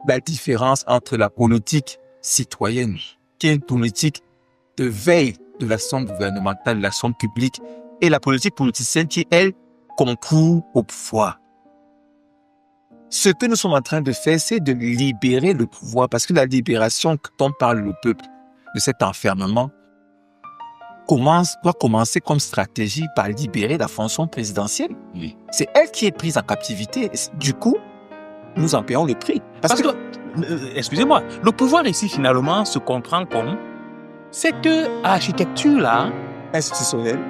la différence entre la politique citoyenne, qui est une politique de veille de l'action gouvernementale, de l'action publique, et la politique politicienne qui, elle, concourt au pouvoir. Ce que nous sommes en train de faire, c'est de libérer le pouvoir, parce que la libération dont parle le peuple de cet enfermement doit commencer comme stratégie par libérer la fonction présidentielle. Oui. C'est elle qui est prise en captivité. Du coup, nous en payons le prix. Parce que excusez-moi, le pouvoir ici, finalement, se comprend comme cette architecture-là,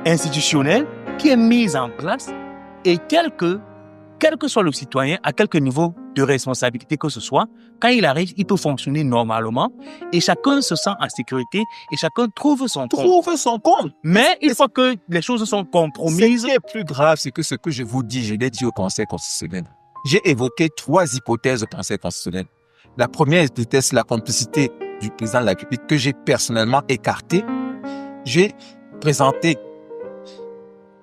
institutionnelle, qui est mise en place et telle que, quel que soit le citoyen, à quelque niveau de responsabilité que ce soit, quand il arrive, il peut fonctionner normalement et chacun se sent en sécurité et chacun trouve son compte. Mais une fois que les choses sont compromises... Ce qui est plus grave, c'est que ce que je vous dis, je l'ai dit au Conseil constitutionnel. J'ai évoqué 3 hypothèses au Conseil constitutionnel. La première hypothèse, c'est la complicité du président de la République que j'ai personnellement écartée. J'ai présenté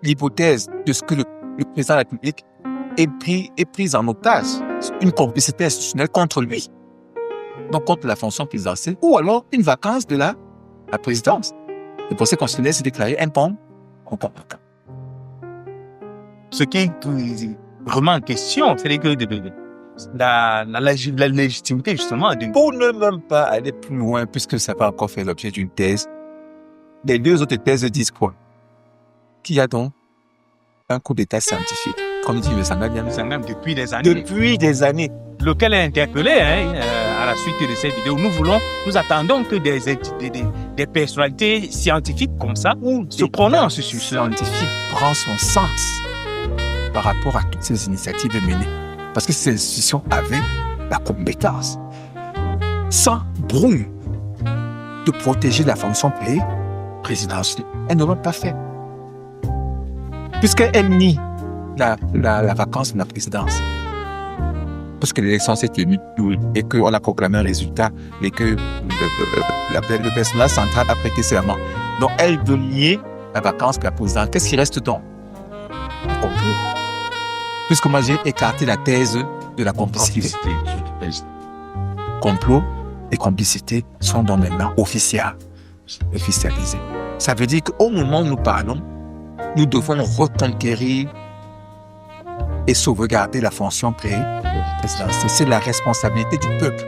l'hypothèse de ce que le président de la République est pris en otage, une complicité institutionnelle contre lui, donc contre la fonction présidentielle, ou alors une vacance de la présidence. Le Conseil constitutionnel s'est déclaré incompétent. Ce qui est vraiment en question, c'est que la légitimité, justement. Pour ne même pas aller plus loin, puisque ça va encore faire l'objet d'une thèse, les 2 autres thèses disent quoi? Qu'il y a donc un coup d'état scientifique, comme dit M. Sangam depuis des années. Depuis des années. Lequel est interpellé à la suite de cette vidéo. Nous attendons que des personnalités scientifiques comme ça se prononcent sur cela. Scientifique prend son sens par rapport à toutes ces initiatives menées. Parce que ces institutions avaient la compétence, sans brouille, de protéger la fonction présidentielle. Elles ne l'ont pas fait. Puisqu'elles nient la vacance de la présidence. Parce que l'élection s'est tenue et qu'on a proclamé un résultat et que le personnel central a prêté serment. Donc, elles veulent nier la vacance de la présidence. Qu'est-ce qui reste donc? Un complot. Puisque moi, j'ai écarté la thèse de la complicité. Complot et complicité sont donc maintenant officialisés. Ça veut dire qu'au moment où nous parlons, nous devons reconquérir et sauvegarder la fonction présidentielle. C'est la responsabilité du peuple.